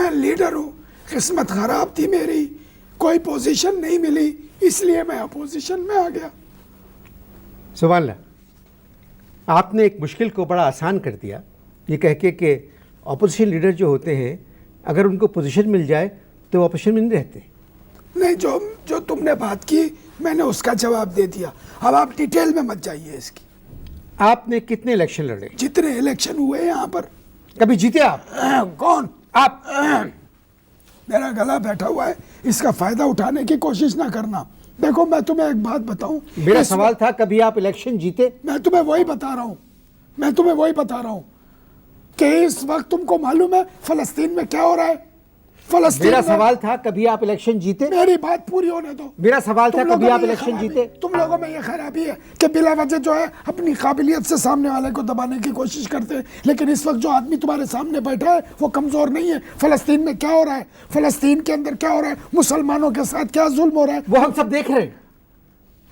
मैं लीडर हूँ, किस्मत खराब थी मेरी, कोई पोजीशन नहीं मिली, इसलिए मैं अपोजिशन में आ गया। सुभान अल्लाह, आपने एक मुश्किल को बड़ा आसान कर दिया ये कह के कि अपोजिशन लीडर जो होते हैं अगर उनको पोजीशन मिल जाए तो वो अपोजिशन में नहीं रहते। नहीं, जो तुमने बात की मैंने उसका जवाब दे दिया, अब आप डिटेल में मत जाइए इसकी। आपने कितने इलेक्शन लड़े? जितने इलेक्शन हुए यहाँ पर। कभी जीते आप? कौन? आप? मेरा गला बैठा हुआ है, इसका फायदा उठाने की कोशिश ना करना। देखो मैं तुम्हें एक बात बताऊं, मेरा सवाल था कभी आप इलेक्शन जीते? मैं तुम्हें वही बता रहा हूं कि इस वक्त तुमको मालूम है फलस्तीन में क्या हो रहा है। मेरा सवाल था कभी आप इलेक्शन जीते? मेरी बात पूरी होने दो। मेरा सवाल था कभी आप इलेक्शन जीते? तुम लोगों में ये खराबी है कि बिला वजह जो है अपनी काबिलियत से सामने वाले को दबाने की कोशिश करते हैं, लेकिन इस वक्त जो आदमी तुम्हारे सामने बैठा है वो कमजोर नहीं है। फलस्तीन में क्या हो रहा है, फलस्तीन के अंदर क्या हो रहा है, मुसलमानों के साथ क्या जुल्म हो रहा है, वो हम सब देख रहे हैं।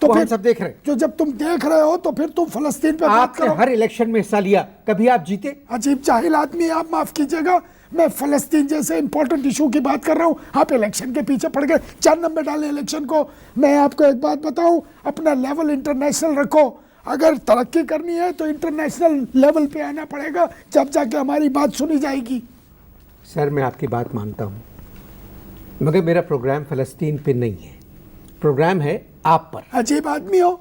तो फिर सब देख रहे हैं। जो जब तुम देख रहे हो तो फिर तुम फलस्तीन पे बात करो। हर इलेक्शन में हिस्सा लिया, कभी आप जीते? अजीब जाहिल आदमी, आप माफ कीजिएगा, मैं फलस्तीन जैसे इंपॉर्टेंट इशू की बात कर रहा हूँ, आप इलेक्शन के पीछे पड़ गए, 4 नंबर डाले इलेक्शन को। मैं आपको एक बात बताऊं, अपना लेवल इंटरनेशनल रखो। अगर तरक्की करनी है तो इंटरनेशनल लेवल पे आना पड़ेगा, जब जाके हमारी बात सुनी जाएगी। सर मैं आपकी बात मानता हूँ, मगर मेरा प्रोग्राम फलस्तीन पे नहीं है, प्रोग्राम है आप पर। अजीब आदमी हो,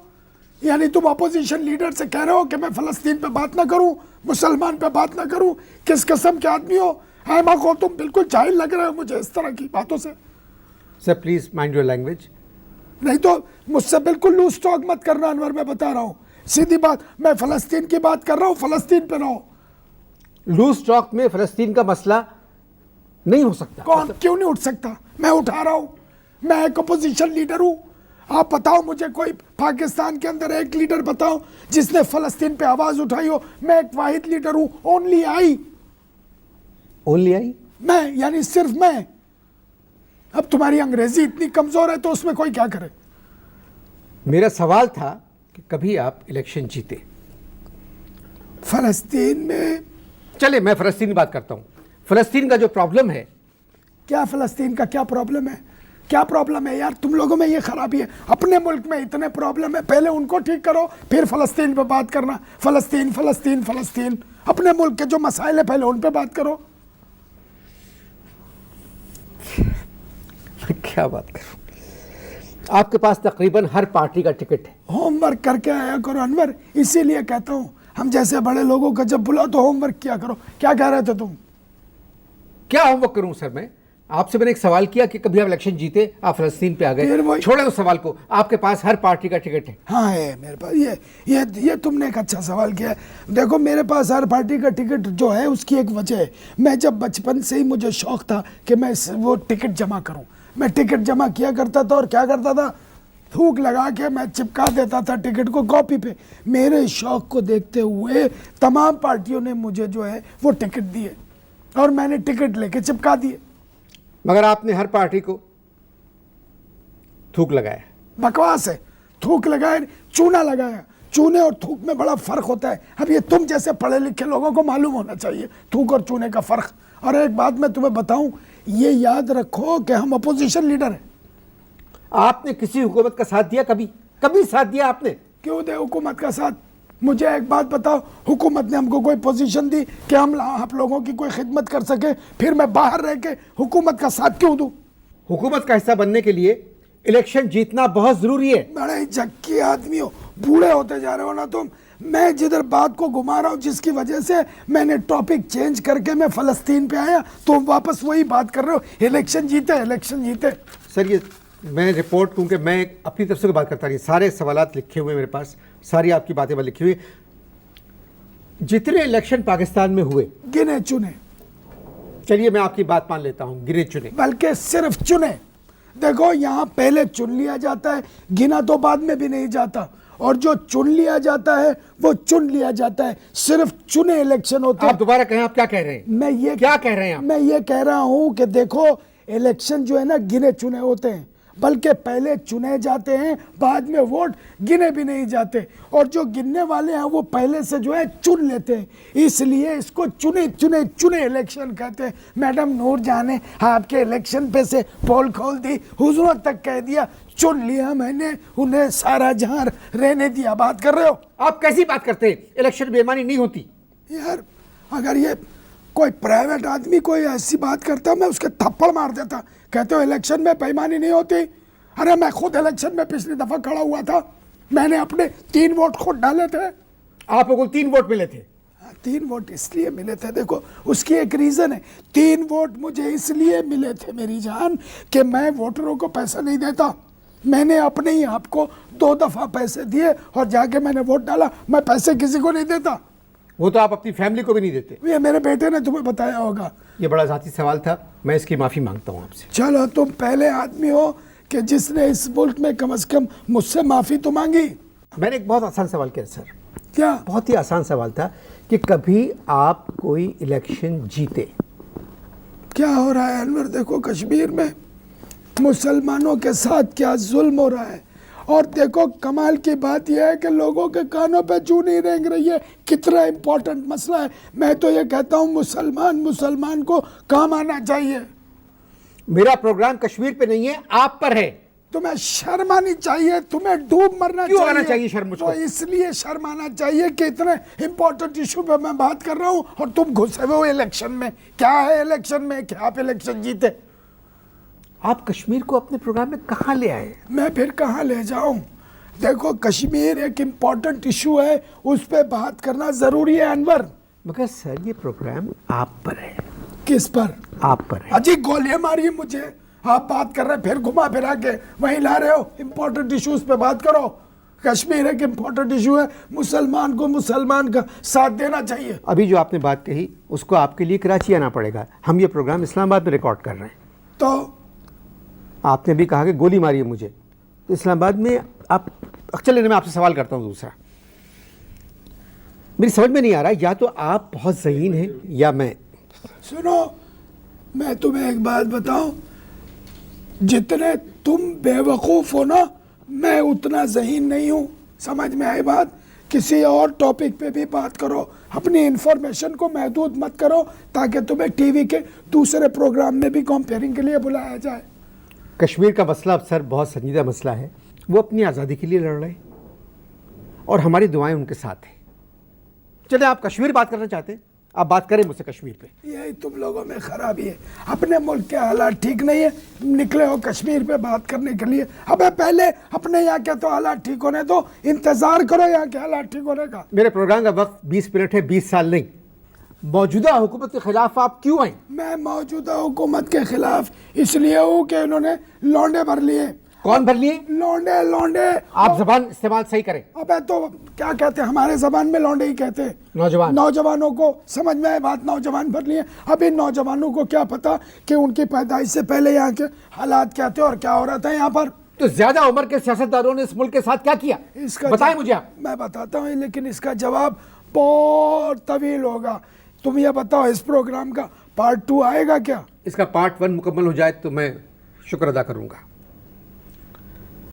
यानी तुम अपोजिशन लीडर से कह रहे हो कि मैं फलस्तीन पे बात ना करूं, मुसलमान पे बात ना करूं। किस किस्म के आदमी हो? हैमा को तुम बिल्कुल जाहिल लग रहे हो मुझे इस तरह की बातों से। Sir please mind your language. नहीं तो मुझसे बिल्कुल लूज टॉक मत करना अनवर, मैं बता रहा हूँ सीधी बात। मैं फलस्तीन की बात कर रहा हूँ, फलस्तीन पे रहो। लूज टॉक में फलस्तीन का मसला नहीं हो सकता। कौन? क्यों नहीं उठ सकता? मैं उठा रहा हूँ, मैं एक अपोजिशन लीडर हूँ। आप बताओ मुझे कोई पाकिस्तान के अंदर एक लीडर बताओ जिसने फलस्तीन पे आवाज उठाई हो। मैं एक वाहिद लीडर हूँ, ओनली आई। मैं, यानी सिर्फ मैं। अब तुम्हारी अंग्रेजी इतनी कमजोर है तो उसमें कोई क्या करे। मेरा सवाल था कि कभी आप इलेक्शन जीते? फलस्तीन में, चले मैं फलस्तीन की बात करता हूँ। फलस्तीन का जो प्रॉब्लम है, क्या फलस्तीन का क्या प्रॉब्लम है? क्या प्रॉब्लम है यार? तुम लोगों में ये खराबी है, अपने मुल्क में इतने प्रॉब्लम है, पहले उनको ठीक करो फिर फलस्तीन पे बात करना। फलस्तीन फलस्तीन फलस्तीन, अपने मुल्क के जो मसाइल है पहले उन पे बात करो। क्या बात करूं, आपके पास तकरीबन हर पार्टी का टिकट है। होमवर्क करके आया करो अनवर, इसीलिए कहता हूँ हम जैसे बड़े लोगों को जब बुलाओ तो होमवर्क किया करो। क्या कह रहे थे तुम? क्या होमवर्क करूं सर? मैं आपसे मैंने एक सवाल किया कि कभी आप इलेक्शन जीते, आप फलस्तीन पे आ गए। छोड़े उस सवाल को, आपके पास हर पार्टी का टिकट है। हाँ है मेरे पास। ये तुमने एक अच्छा सवाल किया है। देखो मेरे पास हर पार्टी का टिकट जो है उसकी एक वजह है। मैं जब बचपन से ही मुझे शौक था कि मैं वो टिकट जमा करूं। मैं टिकट जमा किया करता था और क्या करता था, थूक लगा के मैं चिपका देता था टिकट को कॉपी पे। मेरे शौक को देखते हुए तमाम पार्टियों ने मुझे जो है वो टिकट दिए और मैंने टिकट लेके चिपका दिए। मगर आपने हर पार्टी को थूक लगाया। बकवास है, थूक लगाया, चूना लगाया। चूने और थूक में बड़ा फर्क होता है। अब ये तुम जैसे पढ़े लिखे लोगों को मालूम होना चाहिए थूक और चूने का फर्क। और एक बात मैं तुम्हें बताऊं, ये याद रखो कि हम अपोजिशन लीडर हैं। आपने किसी हुकूमत का साथ दिया? कभी साथ दिया आपने? क्यों दे हुकूमत का साथ? मुझे एक बात बताओ, हुकूमत ने हमको कोई पोजीशन दी कि हम आप लोगों की कोई खिदमत कर सके, फिर मैं बाहर रह के हुकूमत का साथ क्यों दूं? हुकूमत का हिस्सा बनने के लिए इलेक्शन जीतना बहुत जरूरी है। बड़े जक्की आदमी हो, बूढ़े होते जा रहे हो ना तुम। मैं जिधर बात को घुमा रहा हूँ, जिसकी वजह से मैंने टॉपिक चेंज करके मैं फलस्तीन पे आया, तुम वापस वही बात कर रहे हो, इलेक्शन जीते इलेक्शन जीते। सर ये मैं रिपोर्ट, क्योंकि मैं अपनी तरफ से कोई बात करता नहीं, सारे सवालात लिखे हुए मेरे पास, सारी आपकी बातें लिखी हुई। जितने इलेक्शन पाकिस्तान में हुए, गिने चुने, चलिए मैं आपकी बात मान लेता हूं, गिने चुने, बल्कि सिर्फ चुने। देखो यहाँ पहले चुन लिया जाता है, गिना तो बाद में भी नहीं जाता, और जो चुन लिया जाता है वो चुन लिया जाता है। सिर्फ चुने इलेक्शन होते हैं। आप दोबारा कहें, आप क्या कह रहे हैं? मैं ये क्या कह रहे हैं? मैं ये कह रहा हूं कि देखो इलेक्शन जो है ना गिने चुने होते हैं, बल्कि पहले चुने जाते हैं, बाद में वोट गिने भी नहीं जाते, और जो गिनने वाले हैं वो पहले से जो है चुन लेते हैं, इसलिए इसको चुने चुने चुने इलेक्शन कहते हैं। मैडम नूरजहां ने आपके इलेक्शन पे से पोल खोल दी, हुजूर तक कह दिया चुन लिया मैंने उन्हें, सारा जहां रहने दिया। बात कर रहे हो आप कैसी बात करते हैं? इलेक्शन बेईमानी नहीं होती यार। अगर ये कोई प्राइवेट आदमी कोई ऐसी बात करता मैं उसके थप्पड़ मार देता। कहते हो इलेक्शन में बेईमानी नहीं होती? अरे मैं खुद इलेक्शन में पिछली दफा खड़ा हुआ था, मैंने अपने 3 वोट खुद डाले थे। आपको कुल 3 वोट मिले थे? 3 वोट इसलिए मिले थे, देखो उसकी एक रीजन है। 3 वोट मुझे इसलिए मिले थे मेरी जान कि मैं वोटरों को पैसा नहीं देता। मैंने अपने ही आपको 2 दफा पैसे दिए और जाके मैंने वोट डाला। मैं पैसे किसी को नहीं देता। वो तो आप अपनी फैमिली को भी नहीं देते। ये मेरे बेटे ने तुम्हें बताया होगा। ये बड़ा जाती सवाल था, मैं इसकी माफ़ी मांगता हूँ आपसे। चलो तुम पहले आदमी हो कि जिसने इस मुल्क में कम से कम मुझसे माफ़ी तो मांगी। मैंने एक बहुत आसान सवाल किया सर, क्या? बहुत ही आसान सवाल था कि कभी आप कोई इलेक्शन जीते? क्या हो रहा है अनवर? देखो कश्मीर में मुसलमानों के साथ क्या जुल्म हो रहा है, और देखो कमाल की बात यह है कि लोगों के कानों पे जू नहीं रेंग रही है। कितना इम्पोर्टेंट मसला है। मैं तो ये कहता हूँ मुसलमान को काम आना चाहिए। मेरा प्रोग्राम कश्मीर पे नहीं है, आप पर है। तुम्हें शर्म आनी चाहिए, तुम्हें डूब मरना क्यों चाहिए। आना चाहिए शर्म मुझको? तो इसलिए शर्म आना चाहिए कि इतने इंपॉर्टेंट इशू पे मैं बात कर रहा हूँ और तुम घुसे हुए हो इलेक्शन में। क्या है इलेक्शन में कि आप इलेक्शन जीते? आप कश्मीर को अपने प्रोग्राम में कहाँ ले आए? मैं फिर कहाँ ले जाऊं? देखो कश्मीर एक इम्पॉर्टेंट इशू है, उस पर बात करना जरूरी है अनवर। मगर सर ये प्रोग्राम आप पर है। किस पर? आप पर है। अजी गोलियां मारी मुझे, आप बात कर रहे हैं, फिर घुमा फिरा के वहीं ला रहे हो। इम्पोर्टेंट इश्यूज पे बात करो। कश्मीर एक इम्पोर्टेंट इशू है, मुसलमान को मुसलमान का साथ देना चाहिए। अभी जो आपने बात कही उसको आपके लिए कराची आना पड़ेगा। हम ये प्रोग्राम इस्लामाबाद में रिकॉर्ड कर रहे हैं। तो आपने भी कहा कि गोली मारी है मुझे, तो इस्लामाबाद में आप चलिए मैं आपसे सवाल करता हूँ दूसरा। मेरी समझ में नहीं आ रहा, या तो आप बहुत ज़हीन हैं या मैं। सुनो, मैं तुम्हें एक बात बताऊं, जितने तुम बेवकूफ़ हो ना, मैं उतना ज़हीन नहीं हूँ। समझ में आई बात? किसी और टॉपिक पे भी बात करो, अपनी इंफॉर्मेशन को महदूद मत करो, ताकि तुम्हें टीवी के दूसरे प्रोग्राम में भी कंपेयरिंग के लिए बुलाया जाए। कश्मीर का मसला अब सर बहुत संजीदा मसला है। वो अपनी आज़ादी के लिए लड़ रहे हैं और हमारी दुआएं उनके साथ हैं। चलिए आप कश्मीर बात करना चाहते हैं, आप बात करें मुझसे कश्मीर पे। यही तुम लोगों में खराबी है, अपने मुल्क के हालात ठीक नहीं है, निकले हो कश्मीर पे बात करने के लिए। अबे पहले अपने यहाँ के तो हालात ठीक होने दो, इंतजार करो यहाँ के हालात ठीक होने का। मेरे प्रोग्राम का वक्त 20 मिनट है, 20 साल नहीं। मौजूदा हुकूमत के खिलाफ आप क्यों आए? मैं मौजूदा हुकूमत के खिलाफ इसलिए हूँ कि इन्होंने लौंडे भर लिए। कौन भर लिए? लौंडे लौंडे। आप जबान इस्तेमाल सही करें। अबे तो क्या कहते हैं, हमारे जबान में लौंडे ही कहते हैं। नौजवान। नौजवानों को समझ में आए बात, नौजवान भर लिए। अब इन नौजवानों को क्या पता कि उनकी पैदाइश से पहले यहाँ के हालात क्या थे और क्या हो रहा था यहाँ पर। तो ज्यादा उम्र के सियासतदारों ने इस मुल्क के साथ क्या किया, इसका बताएं मुझे आप। मैं बताता हूँ, लेकिन इसका जवाब बहुत तवील होगा। तुम ये बताओ, इस प्रोग्राम का पार्ट 2 आएगा क्या? इसका पार्ट 1 मुकम्मल हो जाए तो मैं शुक्र अदा करूंगा।